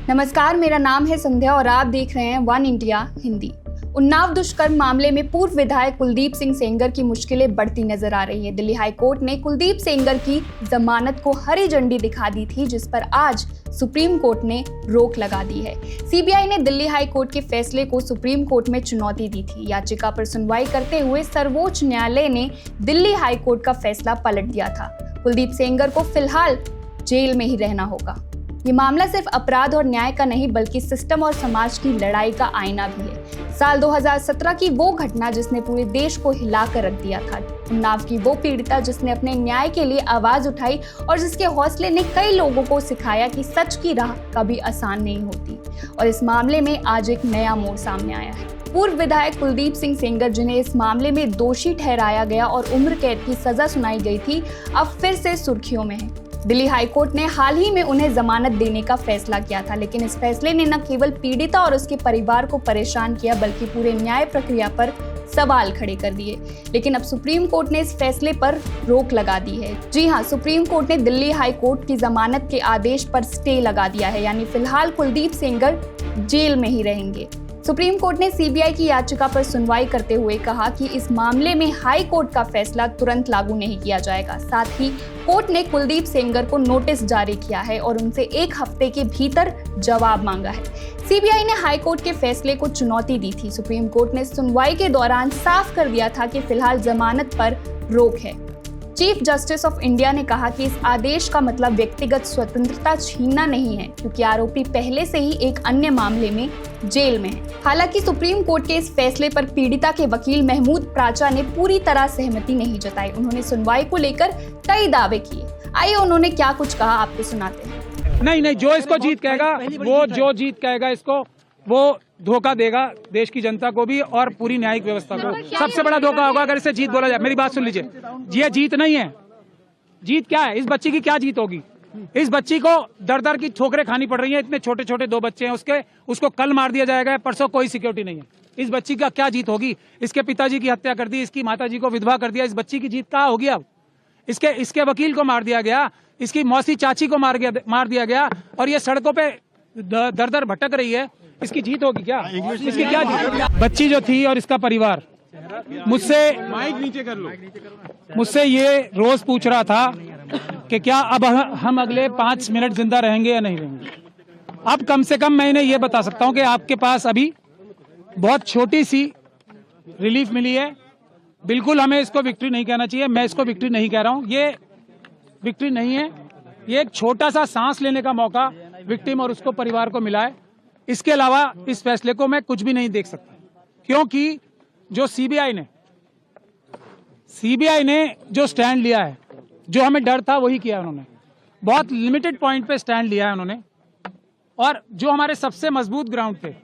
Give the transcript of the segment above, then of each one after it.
नमस्कार, मेरा नाम है संध्या और आप देख रहे हैं वन इंडिया हिंदी। उन्नाव दुष्कर्म मामले में पूर्व विधायक कुलदीप सिंह सेंगर की मुश्किलें बढ़ती नजर आ रही है। दिल्ली हाई कोर्ट ने कुलदीप सेंगर की जमानत को हरी झंडी दिखा दी थी, जिस पर आज सुप्रीम कोर्ट ने रोक लगा दी है। सीबीआई ने दिल्ली हाई कोर्ट के फैसले को सुप्रीम कोर्ट में चुनौती दी थी। याचिका पर सुनवाई करते हुए सर्वोच्च न्यायालय ने दिल्ली हाई कोर्ट का फैसला पलट दिया था। कुलदीप सेंगर को फिलहाल जेल में ही रहना होगा। ये मामला सिर्फ अपराध और न्याय का नहीं बल्कि सिस्टम और समाज की लड़ाई का आईना भी है। साल 2017 की वो घटना जिसने पूरे देश को हिला कर रख दिया था। उन्नाव की वो पीड़िता जिसने अपने न्याय के लिए आवाज उठाई और जिसके हौसले ने कई लोगों को सिखाया कि सच की राह कभी आसान नहीं होती। और इस मामले में आज एक नया मोड़ सामने आया है। पूर्व विधायक कुलदीप सिंह सेंगर, जिन्हें इस मामले में दोषी ठहराया गया और उम्र कैद की सजा सुनाई गई थी, अब फिर से सुर्खियों में है। दिल्ली हाई कोर्ट ने हाल ही में उन्हें जमानत देने का फैसला किया था, लेकिन इस फैसले ने न केवल पीड़िता और उसके परिवार को परेशान किया बल्कि पूरे न्याय प्रक्रिया पर सवाल खड़े कर दिए। लेकिन अब सुप्रीम कोर्ट ने इस फैसले पर रोक लगा दी है। जी हां, सुप्रीम कोर्ट ने दिल्ली हाई कोर्ट की जमानत के आदेश पर स्टे लगा दिया है, यानी फिलहाल कुलदीप सेंगर जेल में ही रहेंगे। सुप्रीम कोर्ट ने सीबीआई की याचिका पर सुनवाई करते हुए कहा कि इस मामले में हाई कोर्ट का फैसला तुरंत लागू नहीं किया जाएगा। साथ ही कोर्ट ने कुलदीप सेंगर को नोटिस जारी किया है और उनसे 1 हफ्ते के भीतर जवाब मांगा है। सीबीआई ने हाई कोर्ट के फैसले को चुनौती दी थी। सुप्रीम कोर्ट ने सुनवाई के दौरान साफ कर दिया था कि फिलहाल जमानत पर रोक है। चीफ जस्टिस ऑफ इंडिया ने कहा कि इस आदेश का मतलब व्यक्तिगत स्वतंत्रता छीनना नहीं है, क्योंकि आरोपी पहले से ही एक अन्य मामले में जेल में है। हालांकि सुप्रीम कोर्ट के इस फैसले पर पीड़िता के वकील महमूद प्राचा ने पूरी तरह सहमति नहीं जताई। उन्होंने सुनवाई को लेकर कई दावे किए। आइए उन्होंने क्या कुछ कहा आपको सुनाते हैं। नहीं, जो इसको जीत कहेगा जो जीत कहेगा इसको वो धोखा देगा देश की जनता को भी और पूरी न्यायिक व्यवस्था को। सबसे बड़ा धोखा होगा अगर इसे जीत बोला जाए। मेरी बात सुन लीजिए, ये जीत नहीं है। जीत क्या है? इस बच्ची की क्या जीत होगी? इस बच्ची को दर दर की ठोकरें खानी पड़ रही हैं। इतने छोटे छोटे 2 बच्चे हैं उसको कल मार दिया जाएगा, परसों कोई सिक्योरिटी नहीं है। इस बच्ची का क्या जीत होगी? इसके पिताजी की हत्या कर दी, इसकी माताजी को विधवा कर दिया। इस बच्ची की जीत क्या होगी? अब इसके वकील को मार दिया गया, इसकी मौसी चाची को मार दिया गया और ये सड़कों पे दर दर भटक रही है। इसकी जीत होगी क्या? इसकी क्या जीत? बच्ची जो थी और इसका परिवार मुझसे ये रोज पूछ रहा था कि क्या अब हम अगले 5 मिनट जिंदा रहेंगे या नहीं रहेंगे। अब कम से कम मैं इन्हें ये बता सकता हूं कि आपके पास अभी बहुत छोटी सी रिलीफ मिली है। बिल्कुल हमें इसको विक्ट्री नहीं कहना चाहिए। मैं इसको विक्ट्री नहीं कह रहा हूं, ये विक्ट्री नहीं है। ये एक छोटा सा सांस लेने का मौका विक्टिम और उसको परिवार को मिला है। इसके अलावा इस फैसले को मैं कुछ भी नहीं देख सकता, क्योंकि जो सीबीआई ने जो स्टैंड लिया है, जो हमें डर था वही किया उन्होंने। बहुत लिमिटेड पॉइंट पे स्टैंड लिया है उन्होंने और जो हमारे सबसे मजबूत ग्राउंड थे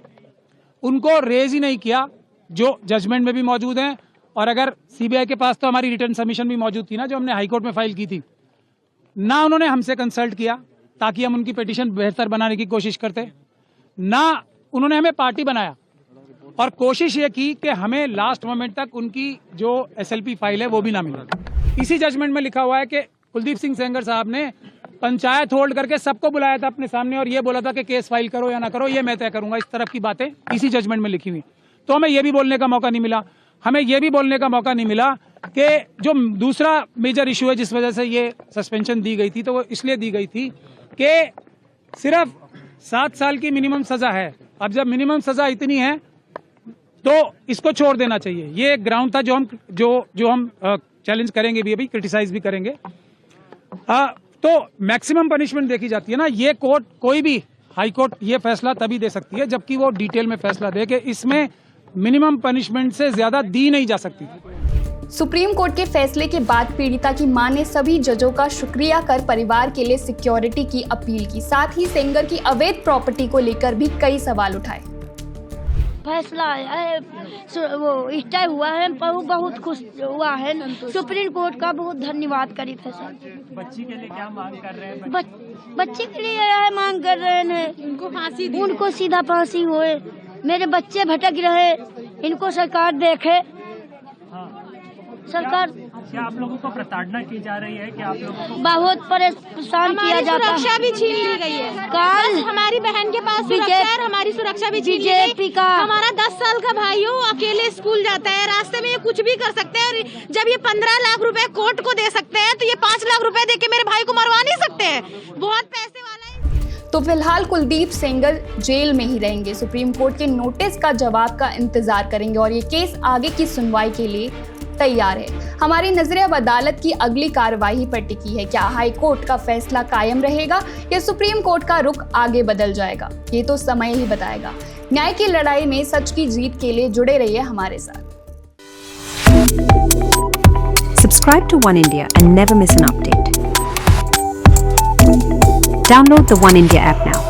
उनको रेज ही नहीं किया, जो जजमेंट में भी मौजूद हैं। और अगर सीबीआई के पास तो हमारी रिटर्न सबमिशन भी मौजूद थी ना, जो हमने हाईकोर्ट में फाइल की थी, ना उन्होंने हमसे कंसल्ट किया ताकि हम उनकी पिटीशन बेहतर बनाने की कोशिश करते, ना उन्होंने हमें पार्टी बनाया और कोशिश ये की कि हमें लास्ट मोमेंट तक उनकी जो एसएलपी फाइल है वो भी ना मिले। इसी जजमेंट में लिखा हुआ है कि कुलदीप सिंह सेंगर साहब ने पंचायत होल्ड करके सबको बुलाया था अपने सामने और ये बोला था कि केस फाइल करो या ना करो, ये मैं तय करूंगा। इस तरफ की बातें इसी जजमेंट में लिखी हुई। तो हमें ये भी बोलने का मौका नहीं मिला। हमें ये भी बोलने का मौका नहीं मिला कि जो दूसरा मेजर इशू है जिस वजह से ये सस्पेंशन दी गई थी, तो वो इसलिए दी गई थी कि सिर्फ 7 साल की मिनिमम सजा है। अब जब मिनिमम सजा इतनी है तो इसको छोड़ देना चाहिए। ये एक ग्राउंड था जो हम चैलेंज करेंगे भी, अभी क्रिटिसाइज भी करेंगे। तो मैक्सिमम पनिशमेंट देखी जाती है ना। ये कोर्ट, कोई भी हाई कोर्ट ये फैसला तभी दे सकती है जबकि वो डिटेल में फैसला दे कि इसमें मिनिमम पनिशमेंट से ज्यादा दी नहीं जा सकती। सुप्रीम कोर्ट के फैसले के बाद पीड़िता की मां ने सभी जजों का शुक्रिया कर परिवार के लिए सिक्योरिटी की अपील की। साथ ही सेंगर की अवैध प्रॉपर्टी को लेकर भी कई सवाल उठाए। फैसला आया है, वो स्टे हुआ है, बहुत खुश हुआ है। सुप्रीम कोर्ट का बहुत धन्यवाद करी फैसला। बच्ची के लिए क्या मांग कर रहे हैं? बच्ची के लिए यह मांग कर रहे हैं उनको सीधा फांसी होए। मेरे बच्चे भटक रहे, इनको सरकार देखे। सरकार क्या आप लोगों को प्रताड़ना की जा रही है? क्या आप लोगों को बहुत परेशान किया जाता है? सुरक्षा भी छीन ली गई है। कल हमारी बहन के पास सुरक्षा है, हमारी सुरक्षा भी छीन ली गई। बीजेपी का हमारा 10 साल का भाई हो, अकेले स्कूल जाता है, रास्ते में ये कुछ भी कर सकते हैं। जब ये 15 लाख रुपए कोर्ट को दे सकते हैं, तो ये 5 लाख रुपए दे के मेरे भाई को मरवा नहीं सकते हैं। बहुत पैसे वाला है। तो फिलहाल कुलदीप सेंगर जेल में ही रहेंगे। सुप्रीम कोर्ट के नोटिस का जवाब का इंतजार करेंगे और ये केस आगे की सुनवाई के लिए तैयार है। हमारी नजरें अब अदालत की अगली कार्रवाई पर टिकी है। क्या हाई कोर्ट का फैसला कायम रहेगा या सुप्रीम कोर्ट का रुख आगे बदल जाएगा, ये तो समय ही बताएगा। न्याय की लड़ाई में सच की जीत के लिए जुड़े रहिए हमारे साथ। Subscribe to One India and never miss an update. Download the One India app now.